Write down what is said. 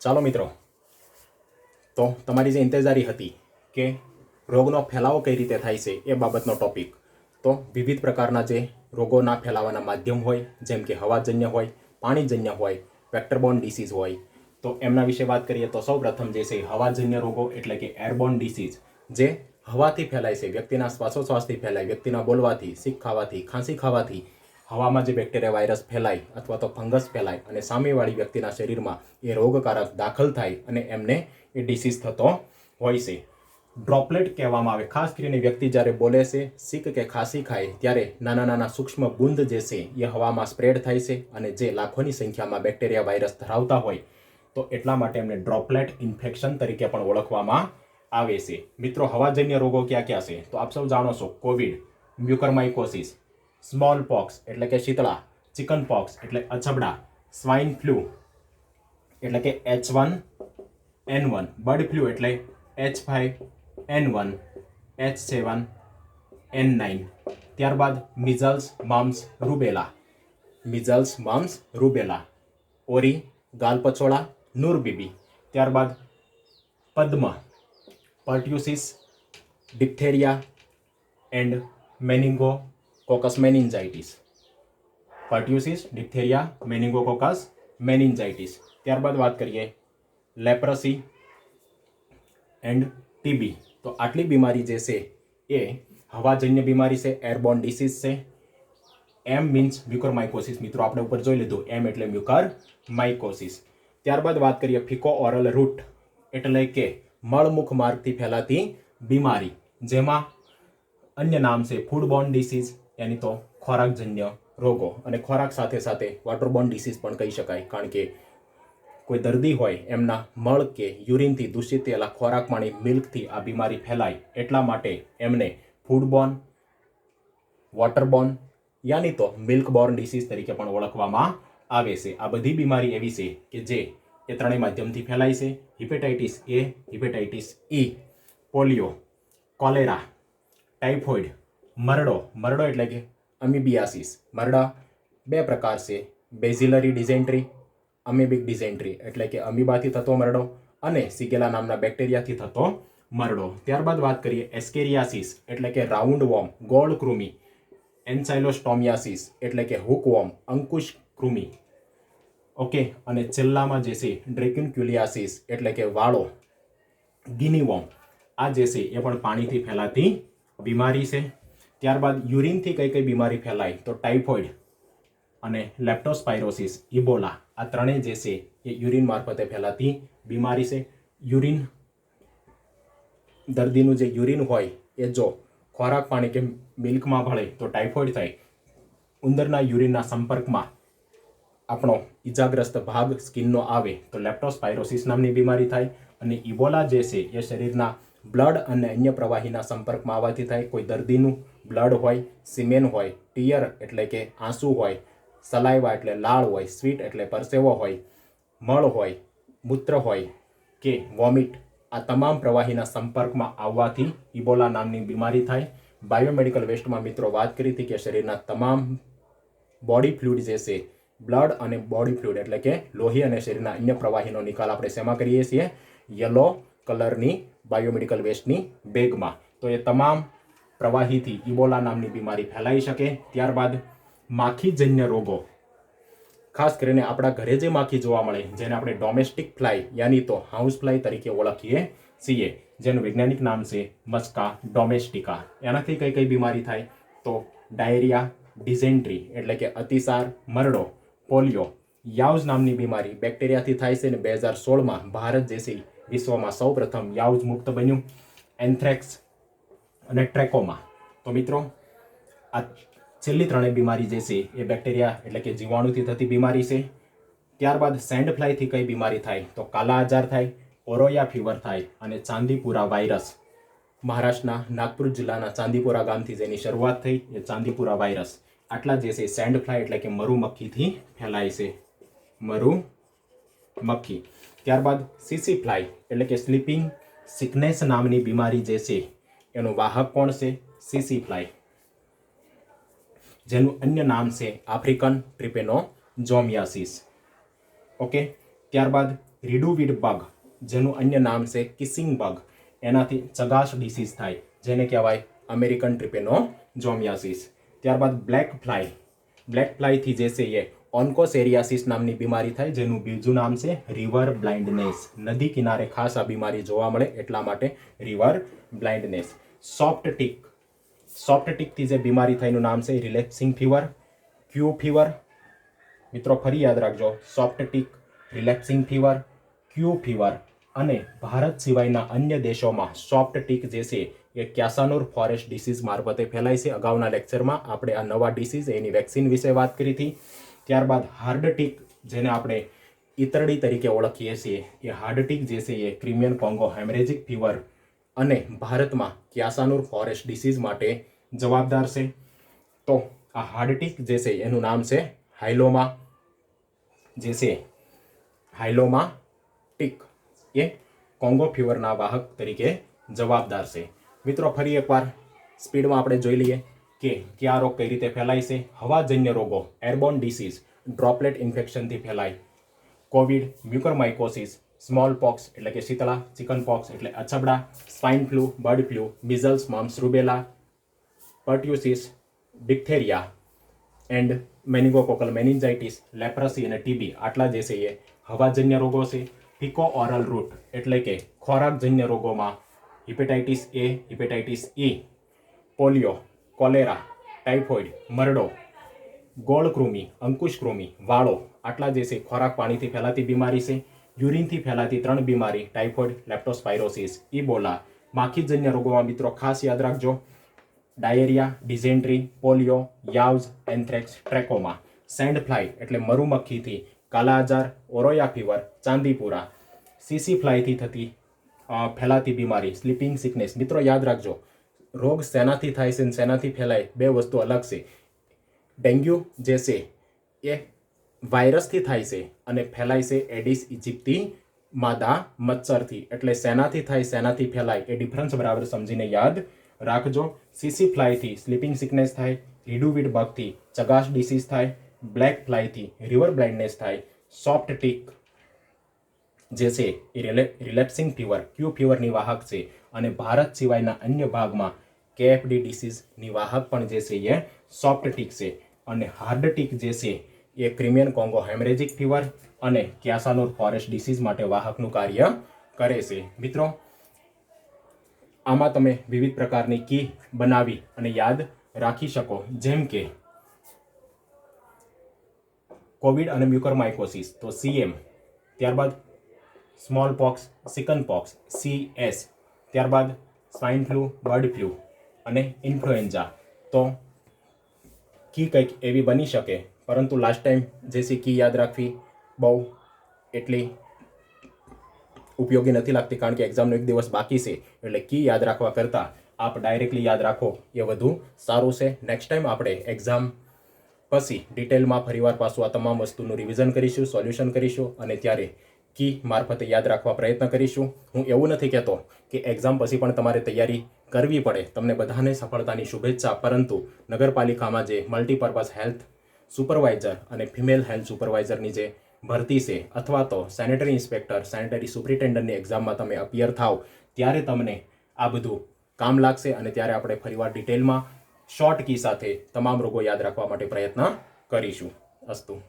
ચાલો મિત્રો, તો તમારી જે ઇંતજારી હતી કે રોગનો ફેલાવો કઈ રીતે થાય છે એ બાબતનો ટોપિક. તો વિવિધ પ્રકારના જે રોગોના ફેલાવાના માધ્યમ હોય, જેમ કે હવાજન્ય હોય, પાણીજન્ય હોય, વેક્ટરબોર્ન ડિસીઝ હોય, તો એમના વિશે વાત કરીએ તો સૌપ્રથમ જે છે હવાજન્ય રોગો એટલે કે એરબોર્ન ડિસીઝ, જે હવાથી ફેલાય છે, વ્યક્તિના શ્વાસોશ્વાસથી ફેલાય, વ્યક્તિના બોલવાથી, શીખ ખાવાથી, ખાંસી ખાવાથી હવામાં જે બેક્ટેરિયા વાયરસ ફેલાય અથવા તો ફંગસ ફેલાય અને સામેવાળી વ્યક્તિના શરીરમાં એ રોગકારક દાખલ થાય અને એમને એ ડિસીઝ થતો હોય છે. ડ્રોપલેટ કહેવામાં આવે. ખાસ કરીને વ્યક્તિ જ્યારે બોલે છે, શીખ કે ખાંસી ખાય ત્યારે નાના નાના સૂક્ષ્મ બુંદ જે છે એ હવામાં સ્પ્રેડ થાય છે અને જે લાખોની સંખ્યામાં બેક્ટેરિયા વાયરસ ધરાવતા હોય તો એટલા માટે એમને ડ્રોપલેટ ઇન્ફેક્શન તરીકે પણ ઓળખવામાં આવે છે. મિત્રો, હવાજન્ય રોગો ક્યાં ક્યાં છે તો આપ સૌ જાણો છો. કોવિડ, મ્યુકરમાઇકોસિસ, સ્મોલ પોક્સ એટલે કે શીતળા, ચિકન પોક્સ એટલે અછબડા, સ્વાઇન ફ્લૂ એટલે કે H1N1, બર્ડ ફ્લૂ એટલે H5N1, H7N9. ત્યારબાદ measles, mumps, rubella, measles, mumps, rubella, ઓરી, ગાલપચોળા, નૂરબીબી. ત્યારબાદ પદ્મ, pertussis, diphtheria and meningococcus meningitis. Pertussis, diphtheria, meningococcus meningitis. ત્યારબાદ વાત કરીએ લેપ્રસી એન્ડ ટીબી. તો આટલી બીમારી જે છે એ હવાજન્ય બીમારી છે, એરબોર્ન ડિસીઝ છે. એમ મીન્સ મ્યુકરમાઇકોસિસ. મિત્રો, આપણે ઉપર જોઈ લીધું, એમ એટલે મ્યુકરમાઇકોસિસ. ત્યારબાદ વાત કરીએ ફિકો ઓરલ રૂટ એટલે કે મળમુખ માર્ગથી ફેલાતી બીમારી, જેમાં અન્ય નામ છે ફૂડબોર્ન ડિસીઝ, યાની તો ખોરાકજન્ય રોગો. અને ખોરાક સાથે સાથે વોટરબોર્ન ડિસીઝ પણ કહી શકાય, કારણ કે કોઈ દર્દી હોય એમના મળ કે યુરિનથી દૂષિત થયેલા ખોરાક, પાણી, મિલ્કથી આ બીમારી ફેલાય, એટલા માટે એમને ફૂડબોર્ન, વોટરબોર્ન યાની તો મિલ્કબોર્ન ડિસીઝ તરીકે પણ ઓળખવામાં આવે છે. આ બધી બીમારી એવી છે કે જે એ ત્રણેય માધ્યમથી ફેલાય છે. Hepatitis A, hepatitis E, polio, cholera, typhoid, મરડો એટલે કે અમીબિયાસિસ. મરડા બે પ્રકાર છે, બેઝિલરી ડિઝેન્ટ્રી, અમીબિક ડિઝેન્ટ્રી એટલે કે અમીબાથી થતો મરડો અને સિગેલા નામના બેક્ટેરિયાથી થતો મરડો. ત્યારબાદ વાત કરીએ એસ્કેરિયાસિસ એટલે કે રાઉન્ડ વોર્મ, ગોળ કૃમિ, એન્સાઇલોસ્ટોમિયાસિસ એટલે કે હુકવોર્મ, અંકુશ કૃમિ. ઓકે, અને છેલ્લામાં જે છે ડ્રેક્યુન્ક્યુલિયાસિસ એટલે કે વાળો, ગિનીવોર્મ. આ જે છે એ પણ પાણીથી ફેલાતી બીમારી છે. ત્યારબાદ યુરિનથી કઈ કઈ બીમારી ફેલાય તો ટાઇફોઇડ અને લેપ્ટોસ્પાઇરોસિસ, ઇબોલા. આ ત્રણેય જે છે એ યુરિન મારફતે ફેલાતી બીમારી છે. યુરિન, દર્દીનું જે યુરિન હોય એ જો ખોરાક, પાણી કે મિલ્કમાં ભળે તો ટાઇફોઇડ થાય. ઉંદરના યુરિનના સંપર્કમાં આપણો ઈજાગ્રસ્ત ભાગ સ્કિનનો આવે તો લેપ્ટોસ્પાઇરોસિસ નામની બીમારી થાય. અને ઇબોલા જે છે એ શરીરના બ્લડ અને અન્ય પ્રવાહીના સંપર્કમાં આવવાથી થાય. કોઈ દર્દીનું બ્લડ હોય, સિમેન હોય, ટીયર એટલે કે આંસુ હોય, સલાઇવા એટલે લાળ હોય, સ્વીટ એટલે પરસેવો હોય, મળ હોય, મૂત્ર હોય કે વોમિટ, આ તમામ પ્રવાહીના સંપર્કમાં આવવાથી ઇબોલા નામની બીમારી થાય. બાયોમેડિકલ વેસ્ટમાં મિત્રો વાત કરી હતી કે શરીરના તમામ બોડી ફ્લુઇડ જે છે, બ્લડ અને બોડી ફ્લુઇડ એટલે કે લોહી અને શરીરના અન્ય પ્રવાહીનો નિકાલ આપણે શેમાં કરીએ છીએ? યલો કલરની બાયોમેડિકલ વેસ્ટની બેગમાં. તો એ તમામ પ્રવાહીથી ઇબોલા નામની બીમારી ફેલાઈ શકે. ત્યારબાદ માખીજન્ય રોગો, ખાસ કરીને આપણા ઘરે જે માખી જોવા મળે, જેને આપણે ડોમેસ્ટિક ફ્લાય યાની તો હાઉસ ફ્લાય તરીકે ઓળખીએ છીએ, જેનું વૈજ્ઞાનિક નામ છે મસ્કા ડોમેસ્ટિકા. એનાથી કઈ કઈ બીમારી થાય તો ડાયરિયા, ડિઝેન્ટ્રી એટલે કે અતિસાર, મરડો, પોલિયો, યાઉઝ નામની બીમારી બેક્ટેરિયાથી થાય છે. અને 2016માં ભારત જે છે વિશ્વમાં સૌપ્રથમ યાઉઝ મુક્ત બન્યું. એન્થ્રેક્સ અને ટ્રેકોમા. તો મિત્રો, આ છેલ્લી ત્રણેય બીમારી જે છે એ બેક્ટેરિયા એટલે કે જીવાણુથી થતી બીમારી છે. ત્યારબાદ સેન્ડ ફ્લાયથી કઈ બીમારી થાય તો કાલા આજાર થાય, ઓરોયા ફીવર થાય અને ચાંદીપુરા વાયરસ. મહારાષ્ટ્રના નાગપુર જિલ્લાના ચાંદીપુરા ગામથી જેની શરૂઆત થઈ એ ચાંદીપુરા વાયરસ. આટલા જે છે સેન્ડ ફ્લાય એટલે કે મરુમક્ખીથી ફેલાય છે, મરુમક્ખી. ત્યારબાદ સીસી ફ્લાય એટલે કે સ્લીપિંગ સિકનેસ નામની બીમારી જે છે એનું વાહક કોણ છે? સીસી ફ્લાય, જેનું અન્ય નામ છે આફ્રિકન ટ્રિપેનોઝોમિયાસિસ. ઓકે, ત્યારબાદ રીડુવીડ બગ, જેનું અન્ય નામ છે કિસિંગ બગ, એનાથી ચગાશ ડિસીઝ થાય, જેને કહેવાય અમેરિકન ટ્રિપેનોઝોમિયાસિસ. ત્યારબાદ બ્લેક ફ્લાયથી જે છે એ ઓન્કોસેરિયાસિસ નામની બીમારી થાય, જેનું બીજું નામ છે રિવર બ્લાઇન્ડનેસ. નદી કિનારે ખાસ આ બીમારી જોવા મળે એટલા માટે રિવર બ્લાઇન્ડનેસ. સોફ્ટ ટીકથી જે બીમારી થાય એનું નામ છે રિલેક્સિંગ ફીવર, ક્યુ ફીવર. મિત્રો ફરી યાદ રાખજો, સોફ્ટ ટીક, રિલેક્સિંગ ફીવર, ક્યુ ફીવર. અને ભારત સિવાયના અન્ય દેશોમાં સોફ્ટ ટીક જે છે એ ક્યાસાનુર ફોરેસ્ટ ડિસીઝ મારફતે ફેલાય છે. અગાઉના લેક્ચરમાં આપણે આ નવા ડિસીઝ એની વેક્સિન વિશે વાત કરી હતી. ત્યારબાદ હાર્ડ ટીક, જેને આપણે ઈતરડી તરીકે ઓળખીએ છીએ, એ હાર્ડ ટીક જે છે એ ક્રિમિયન કોંગો હેમરેજિક ફીવર અને ભારતમાં ક્યાસાનુર ફોરેસ્ટ ડિસીઝ માટે જવાબદાર છે. તો આ હાર્ડ ટીક જે છે એનું નામ છે હાઇલોમા, જે છે હાઇલોમા ટીક, એ કોંગો ફીવરના વાહક તરીકે જવાબદાર છે. મિત્રો ફરી એકવાર સ્પીડમાં આપણે જોઈ લઈએ કે કયા રોગ કઈ રીતે ફેલાય છે. હવાજન્ય રોગો, એરબોર્ન ડિસીઝ, ડ્રોપલેટ ઇન્ફેક્શનથી ફેલાય. કોવિડ, મ્યુકરમાઇકોસિસ, સ્મોલ પોક્સ એટલે કે શીતળા, ચિકન પોક્સ એટલે અછબડા, swine flu, bird flu, measles, mumps, rubella, pertussis, diphtheria and meningococcal meningitis, leprosy અને ટીબી. આટલા જે છે એ હવાજન્ય રોગો છે. ફિકો ઓરલ રૂટ એટલે કે ખોરાકજન્ય રોગોમાં hepatitis A, hepatitis E, polio, cholera, typhoid, મરડો, ગોળકૃમિ, અંકુશકૃમિ, વાળો. આટલા જે છે ખોરાક પાણીથી ફેલાતી બીમારી છે. યુરિનથી ફેલાતી 3 બીમારી, ટાઇફોઇડ, લેપ્ટોસ્પાઇરોસિસ, ઇબોલા. માખીજન્ય રોગોમાં મિત્રો ખાસ યાદ રાખજો, diarrhoea, ડિઝેન્ટ્રી, polio, યાવ્સ, anthrax, ટ્રેકોમા. Send fly એટલે મરુમક્ખીથી કાલા આજાર, ઓરોયા ફીવર, ચાંદીપુરા. સીસી ફ્લાયથી થતી ફેલાતી બીમારી, સ્લીપિંગ સિકનેસ. મિત્રો યાદ રાખજો, રોગ શેનાથી થાય છે અને શેનાથી ફેલાય બે વસ્તુ અલગ છે. ડેન્ગ્યુ જે છે એ વાયરસથી થાય છે અને ફેલાય છે એડિસ ઇજિપ્તી માદા મચ્છરથી. એટલે શેનાથી થાય, શેનાથી ફેલાય એ ડિફરન્સ બરાબર સમજીને યાદ રાખજો. સીસી ફ્લાયથી સ્લીપિંગ સિકનેસ થાય, રીડુવીડ બગથી ચગાશ ડિસીઝ થાય, બ્લેક ફ્લાયથી રિવર બ્લાઇન્ડનેસ થાય, સોફ્ટ ટીક જે છે એ રિલેપ્સિંગ ફીવર, ક્યુ ફીવરની વાહક છે. અને ભારત સિવાયના અન્ય ભાગમાં કેએફડી ડિસીઝની વાહક પણ જે છે એ સોફ્ટ ટીક છે. અને હાર્ડ ટીક જે છે એ ક્રિમિયન કોંગો હેમરેજિક ફીવર અને ક્યાસાનુર ફોરેસ્ટ ડિસીઝ માટે વાહકનું કાર્ય કરે છે. મિત્રો આમાં તમે વિવિધ પ્રકારની કી બનાવી અને યાદ રાખી શકો, જેમ કે કોવિડ અને મ્યુકરમાઇકોસિસ તો CM, ત્યારબાદ small POX, chicken POX CS, ત્યારબાદ સ્વાઇન ફ્લૂ, બર્ડ ફ્લૂ અને ઇન્ફ્લુએન્ઝા. તો કી કંઈક એવી બની શકે, પરંતુ લાસ્ટ ટાઈમ જે છે કી યાદ રાખવી બહુ એટલી ઉપયોગી નથી લાગતી, કારણ કે એક્ઝામનો 1 દિવસ બાકી છે. એટલે કી યાદ રાખવા કરતાં આપ ડાયરેક્ટલી યાદ રાખો એ વધુ સારું છે. નેક્સ્ટ ટાઈમ આપણે એક્ઝામ પછી ડિટેલમાં ફરીવાર પાછું આ તમામ વસ્તુનું રિવિઝન કરીશું, સોલ્યુશન કરીશું અને ત્યારે કી મારફતે યાદ રાખવા પ્રયત્ન કરીશું. હું એવું નથી કહેતો કે એક્ઝામ પછી પણ તમારે તૈયારી કરવી પડે. તમને બધાને સફળતાની શુભેચ્છા. પરંતુ નગરપાલિકામાં જે મલ્ટીપર્પઝ હેલ્થ સુપરવાઇઝર અને ફિમેલ હેલ્થ સુપરવાઇઝરની જે ભરતી છે, અથવા તો સેનેટરી ઇન્સ્પેક્ટર, સેનેટરી સુપ્રિન્ટેન્ડન્ટની એક્ઝામમાં તમે અપિયર થાવ ત્યારે તમને આ બધું કામ લાગશે. અને ત્યારે આપણે ફરીવાર ડિટેલમાં શોર્ટ કી સાથે તમામ રોગો યાદ રાખવા માટે પ્રયત્ન કરીશું. અસ્તુ.